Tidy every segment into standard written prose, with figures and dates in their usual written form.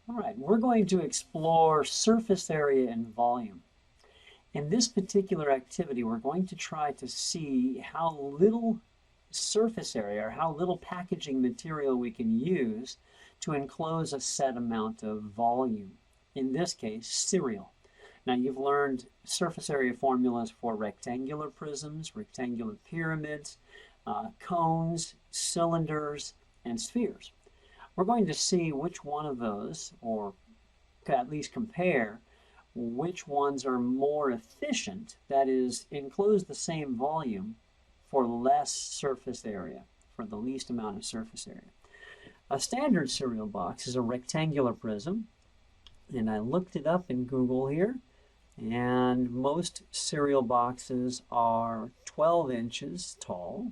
All right, we're going to explore surface area and volume. In this particular activity, we're going to try to see how little surface area or how little packaging material we can use to enclose a set amount of volume. In this case, cereal. Now you've learned surface area formulas for rectangular prisms, rectangular pyramids, cones, cylinders, and spheres. We're going to see which one of those, or at least compare which ones are more efficient, that is, enclose the same volume for less surface area, for the least amount of surface area. A standard cereal box is a rectangular prism, and I looked it up in Google here, and most cereal boxes are 12 inches tall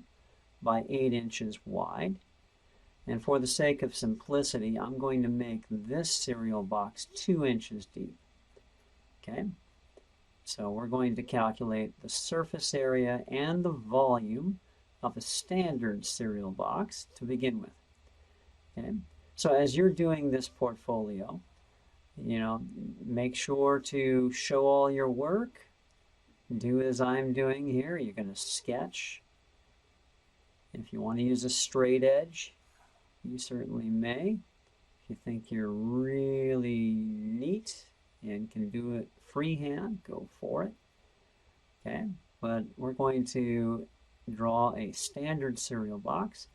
by 8 inches wide. And for the sake of simplicity, I'm going to make this cereal box 2 inches deep. Okay, so we're going to calculate the surface area and the volume of a standard cereal box to begin with. Okay, so as you're doing this portfolio, make sure to show all your work. Do as I'm doing here. You're going to sketch. If you want to use a straight edge, you certainly may. If you think you're really neat and can do it freehand, go for it. Okay, but we're going to draw a standard cereal box.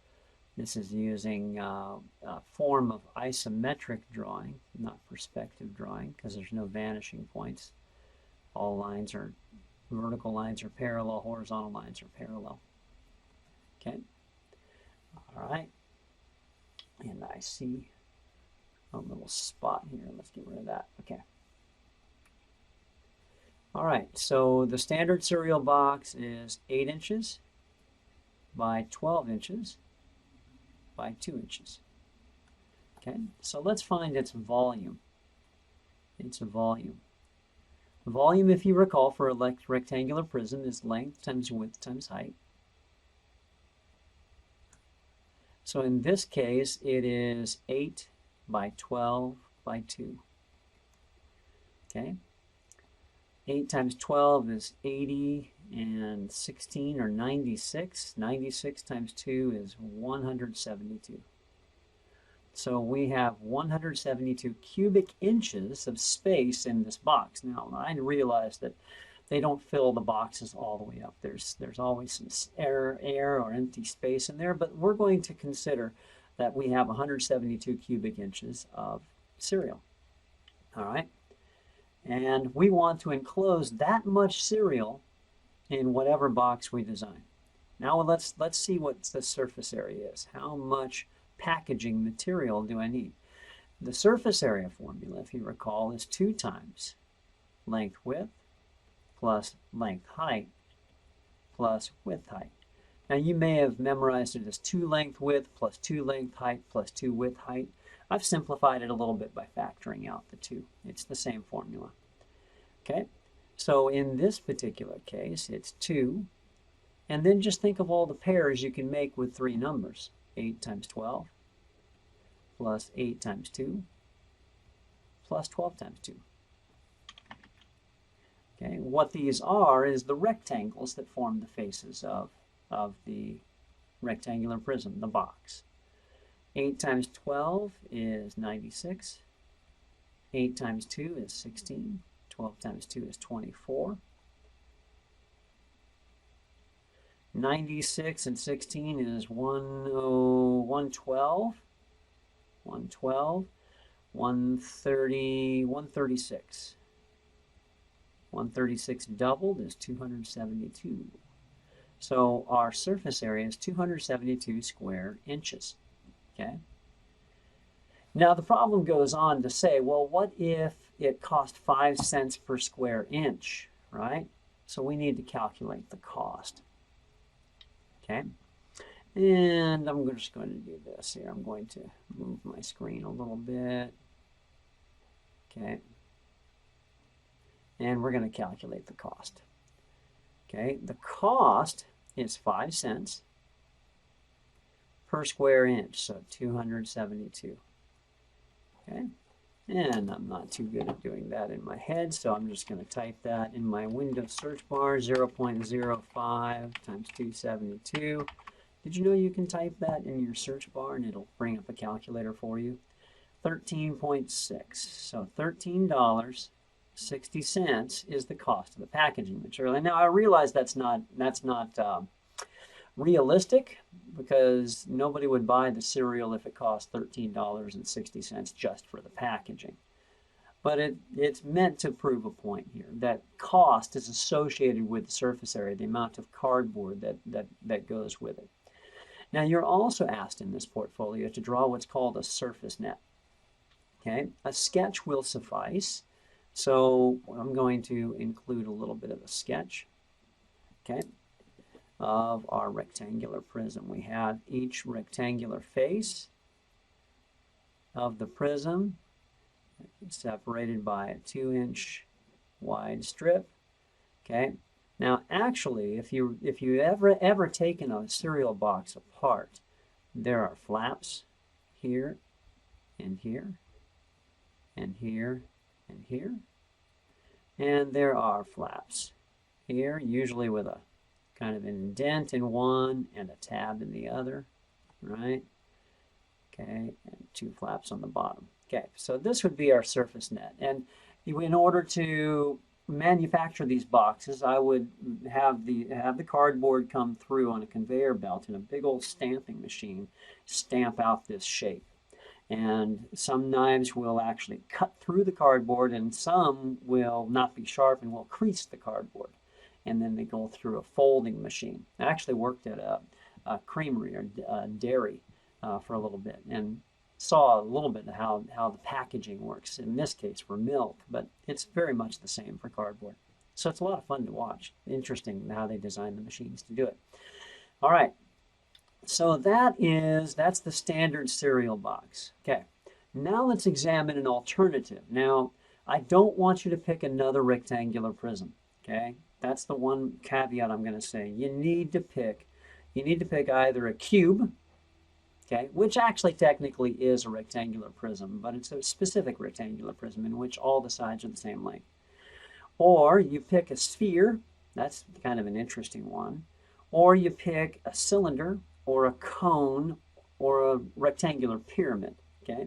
This is using a form of isometric drawing, not perspective drawing, because there's no vanishing points. All lines are, vertical lines are parallel, horizontal lines are parallel. Okay, all right. And I see a little spot here. Let's get rid of that. Okay. All right, so the standard cereal box is 8 inches by 12 inches by 2 inches. Okay, so let's find its volume. Its volume. Volume, if you recall, for a rectangular prism is length times width times height. So in this case, it is 8 by 12 by 2. Okay. 8 times 12 is 80, and 16 or 96. 96 times 2 is 172. So we have 172 cubic inches of space in this box. Now, I realize that they don't fill the boxes all the way up. There's always some air or empty space in there, but we're going to consider that we have 172 cubic inches of cereal. All right. And we want to enclose that much cereal in whatever box we design. Now let's see what the surface area is. How much packaging material do I need? The surface area formula, if you recall, is 2 times length width plus length height plus width height. Now you may have memorized it as 2 length width plus 2 length height plus 2 width height. I've simplified it a little bit by factoring out the 2. It's the same formula. Okay, so in this particular case, it's 2. And then just think of all the pairs you can make with 3 numbers. 8 times 12 plus 8 times 2 plus 12 times 2. Okay, what these are is the rectangles that form the faces of the rectangular prism, the box. 8 times 12 is 96. 8 times 2 is 16. 12 times 2 is 24. 96 and 16 is 112. 112. 130, 136. 136 doubled is 272. So our surface area is 272 square inches. Okay. Now the problem goes on to say, well, what if it cost 5 cents per square inch, right? So we need to calculate the cost. Okay. And I'm just going to do this here. I'm going to move my screen a little bit. Okay. And we're going to calculate the cost. Okay, the cost is 5 cents per square inch, so 272. Okay, And I'm not too good at doing that in my head, so I'm just going to type that in my Windows search bar, 0.05 times 272. Did you know you can type that in your search bar and it'll bring up a calculator for you? 13.6. So $13.60 is the cost of the packaging material. And now I realize that's not realistic, because nobody would buy the cereal if it cost $13.60 just for the packaging. But it's meant to prove a point here, that cost is associated with the surface area, the amount of cardboard that goes with it. Now, you're also asked in this portfolio to draw what's called a surface net. Okay, a sketch will suffice. So I'm going to include a little bit of a sketch, okay, of our rectangular prism. We have each rectangular face of the prism separated by a 2-inch wide strip. Okay. Now, actually, if you ever taken a cereal box apart, there are flaps here and here and here and here, and there are flaps here, usually with a kind of an indent in one and a tab in the other, right? Okay, and 2 flaps on the bottom. Okay, so this would be our surface net. And in order to manufacture these boxes, I would have the cardboard come through on a conveyor belt in a big old stamping machine, stamp out this shape. And some knives will actually cut through the cardboard, and some will not be sharp and will crease the cardboard. And then they go through a folding machine. I actually worked at a creamery or a dairy for a little bit and saw a little bit of how the packaging works, in this case for milk, but it's very much the same for cardboard. So it's a lot of fun to watch. Interesting how they design the machines to do it. All right, so that's the standard cereal box. Okay, now let's examine an alternative. Now, I don't want you to pick another rectangular prism, okay? That's the one caveat I'm going to say. You need to pick either a cube, okay, which actually technically is a rectangular prism, but it's a specific rectangular prism in which all the sides are the same length. Or you pick a sphere, that's kind of an interesting one. Or you pick a cylinder or a cone or a rectangular pyramid, okay?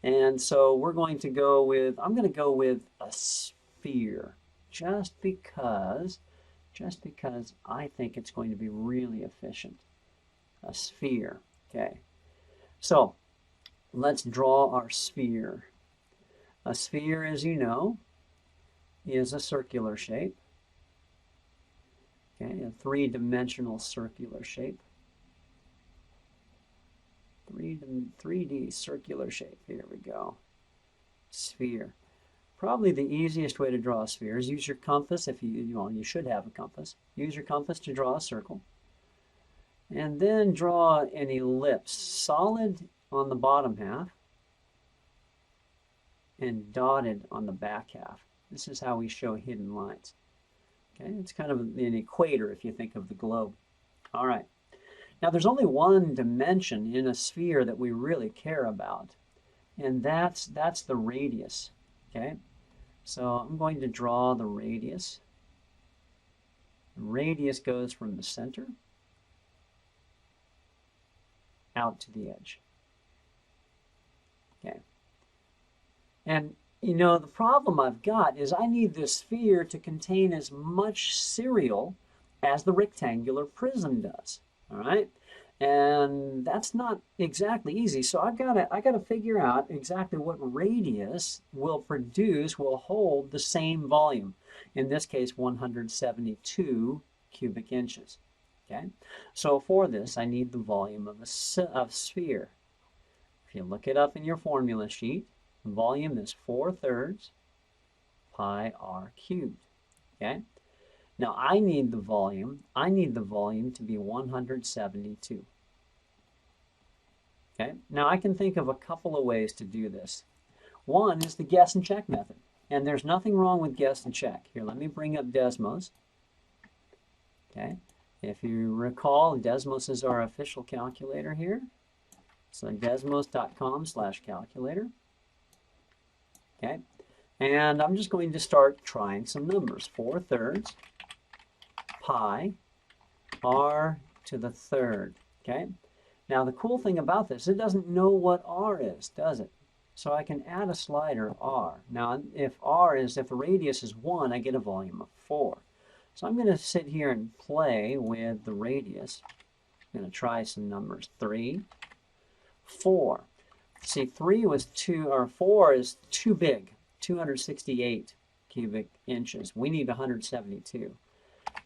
And so I'm going to go with a sphere, just because I think it's going to be really efficient. A sphere. Okay, so let's draw our sphere. A sphere, as you know, is a circular shape. Okay, a 3-dimensional circular shape. 3D circular shape. Here we go. Sphere. Probably the easiest way to draw a sphere is use your compass. If you should have a compass. Use your compass to draw a circle. And then draw an ellipse, solid on the bottom half and dotted on the back half. This is how we show hidden lines. Okay, it's kind of an equator if you think of the globe. All right. Now there's only one dimension in a sphere that we really care about, and that's the radius. Okay, so I'm going to draw the radius. The radius goes from the center out to the edge. Okay. And the problem I've got is I need this sphere to contain as much cereal as the rectangular prism does. All right? And that's not exactly easy. So I gotta figure out exactly what radius will hold the same volume. In this case, 172 cubic inches. Okay, so for this, I need the volume of a sphere. If you look it up in your formula sheet, volume is 4/3 pi r cubed. Okay, now I need the volume to be 172. Okay, now I can think of a couple of ways to do this. One is the guess and check method, and there's nothing wrong with guess and check. Here, let me bring up Desmos. Okay. If you recall, Desmos is our official calculator here. So desmos.com/calculator. Okay, and I'm just going to start trying some numbers. 4/3 pi r to the third. Okay, now the cool thing about this, it doesn't know what r is, does it? So I can add a slider r. Now if the radius is 1, I get a volume of 4. So I'm going to sit here and play with the radius. I'm going to try some numbers. 3, 4. See, 3 was 2, or 4 is too big, 268 cubic inches. We need 172.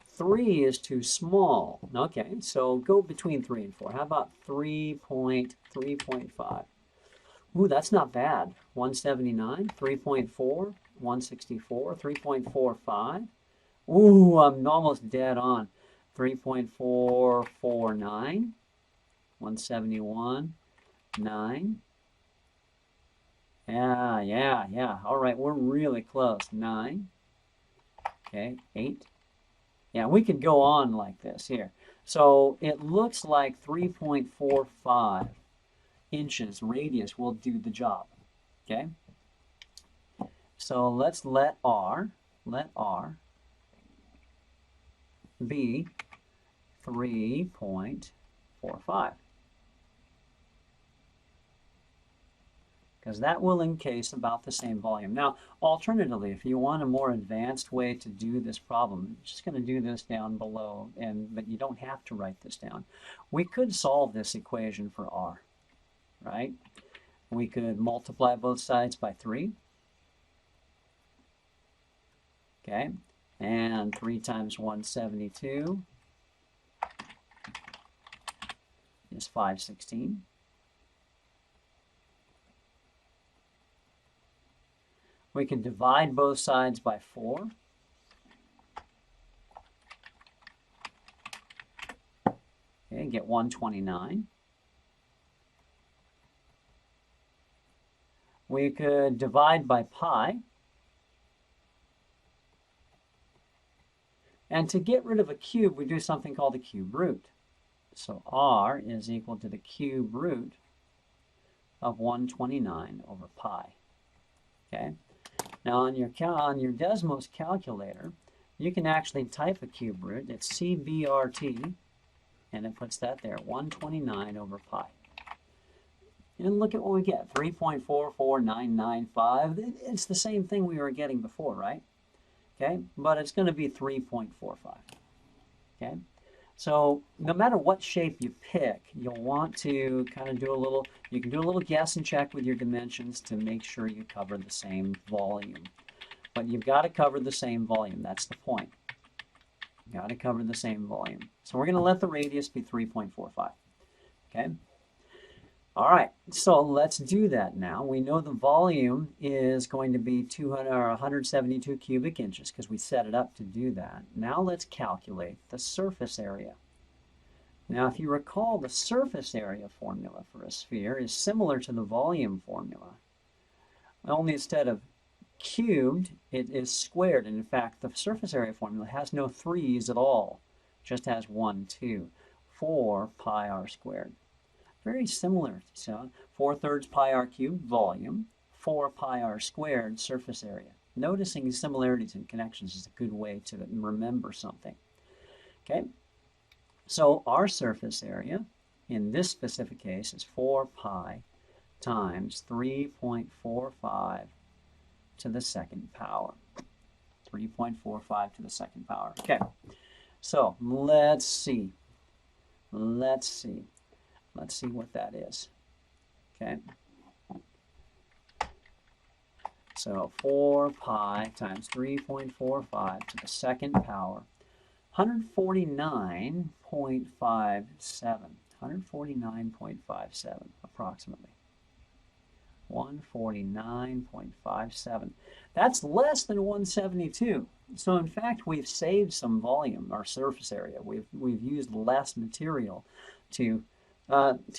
3 is too small. Okay, so go between 3 and 4. How about 3.5? Ooh, that's not bad. 179, 3.4, 164, 3.45. Ooh, I'm almost dead on. 3.449, 171, 9. Yeah. All right, we're really close. 9. Okay, 8. Yeah, we could go on like this here. So it looks like 3.45 inches radius will do the job. Okay? So let's let R be 3.45. Because that will encase about the same volume. Now, alternatively, if you want a more advanced way to do this problem, I'm just going to do this down below, but you don't have to write this down. We could solve this equation for R, right? We could multiply both sides by 3. Okay, and 3 times 172 is 516. We can divide both sides by 4. Okay, get 129. We could divide by pi. And to get rid of a cube, we do something called the cube root. So R is equal to the cube root of 129 over pi. Okay. Now on your Desmos calculator, you can actually type a cube root. It's CBRT, and it puts that there, 129 over pi. And look at what we get, 3.44995. It's the same thing we were getting before, right? Okay, but it's going to be 3.45. Okay, so no matter what shape you pick, you'll want to kind of you can do a little guess and check with your dimensions to make sure you cover the same volume. But you've got to cover the same volume. That's the point. You've got to cover the same volume. So we're going to let the radius be 3.45. Okay. All right, so let's do that now. We know the volume is going to be 172 cubic inches because we set it up to do that. Now let's calculate the surface area. Now, if you recall, the surface area formula for a sphere is similar to the volume formula. Only instead of cubed, it is squared. And in fact, the surface area formula has no 3's at all. Just has 1, 2, 4 pi r squared. Very similar. So 4/3 pi r cubed volume, 4 pi r squared surface area. Noticing similarities and connections is a good way to remember something. Okay, so our surface area in this specific case is 4 pi times 3.45 to the second power. 3.45 to the second power. Okay, so let's see. Let's see what that is. Okay. So 4 pi times 3.45 to the second power, 149.57. 149.57 approximately. 149.57. That's less than 172. So in fact, we've saved some volume, our surface area. We've used less material to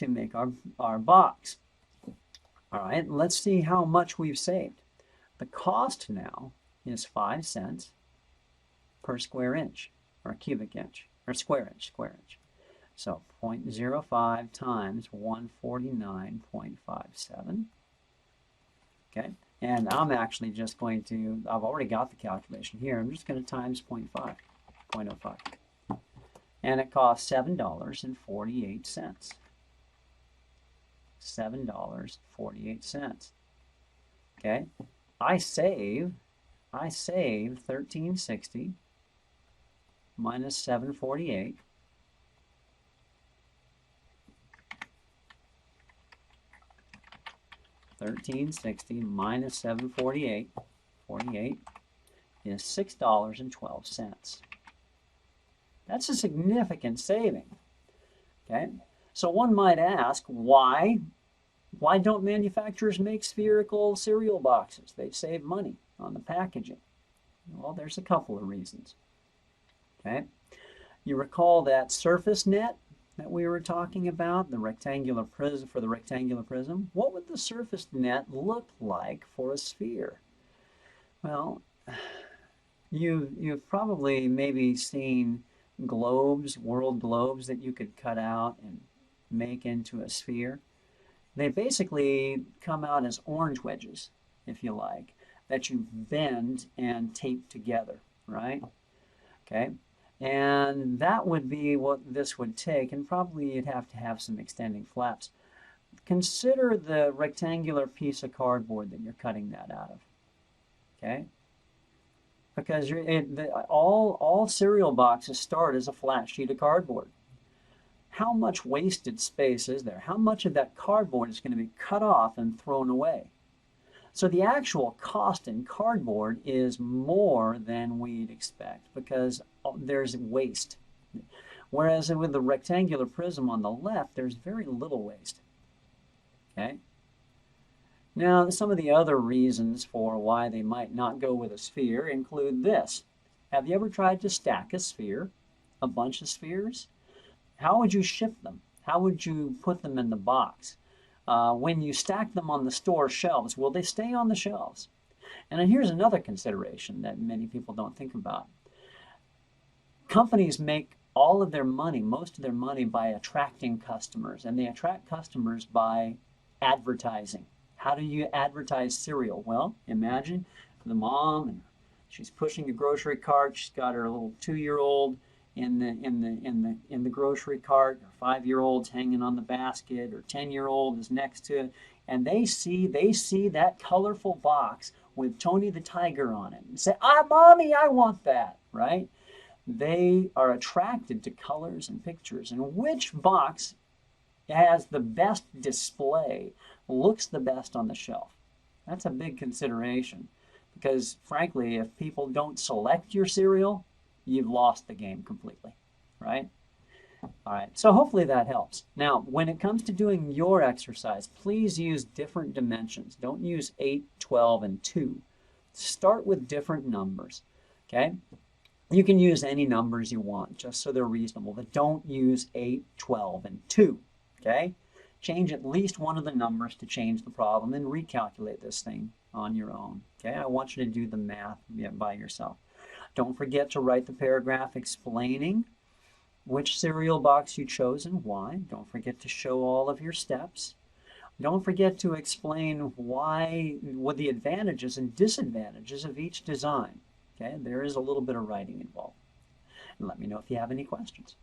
make our box. All right, let's see how much we've saved. The cost now is 5 cents per square inch, or cubic inch, or square inch. So 0.05 times 149.57. Okay, And I'm actually just going to, I've already got the calculation here. I'm just going to times 0.5, 0.05. And it costs $7.48. $7.48. Okay, I save 1360 minus 748. $13.60 minus 748, 48 is $6.12. That's a significant saving. Okay, so one might ask, why don't manufacturers make spherical cereal boxes? They save money on the packaging. Well, there's a couple of reasons. Okay, you recall that surface net that we were talking about, the rectangular prism, for the rectangular prism? What would the surface net look like for a sphere? Well, you've probably maybe seen globes, world globes that you could cut out and make into a sphere. They basically come out as orange wedges, if you like, that you bend and tape together, right? Okay. And that would be what this would take, and probably you'd have to have some extending flaps. Consider the rectangular piece of cardboard that you're cutting that out of, okay? Because all cereal boxes start as a flat sheet of cardboard. How much wasted space is there? How much of that cardboard is going to be cut off and thrown away? So the actual cost in cardboard is more than we'd expect because there's waste. Whereas with the rectangular prism on the left, there's very little waste. Okay? Now, some of the other reasons for why they might not go with a sphere include this. Have you ever tried to stack a sphere, a bunch of spheres? How would you ship them? How would you put them in the box? When you stack them on the store shelves, will they stay on the shelves? And then here's another consideration that many people don't think about. Companies make all of their money, most of their money, by attracting customers, and they attract customers by advertising. How do you advertise cereal? Well, imagine the mom, and she's pushing a grocery cart. She's got her little 2-year-old in the grocery cart. Her 5-year-old's hanging on the basket. Her 10-year-old is next to it, and they see that colorful box with Tony the Tiger on it, and say, Mommy, I want that, right? They are attracted to colors and pictures, and which box has the best display, looks the best on the shelf. That's a big consideration because, frankly, if people don't select your cereal, you've lost the game completely, right? All right, so hopefully that helps. Now, when it comes to doing your exercise, please use different dimensions. Don't use 8, 12, and 2. Start with different numbers, okay? You can use any numbers you want, just so they're reasonable, but don't use 8, 12, and 2, okay? Change at least one of the numbers to change the problem and recalculate this thing on your own, okay? I want you to do the math by yourself. Don't forget to write the paragraph explaining which cereal box you chose and why. Don't forget to show all of your steps. Don't forget to explain what the advantages and disadvantages of each design. Okay, there is a little bit of writing involved. And let me know if you have any questions.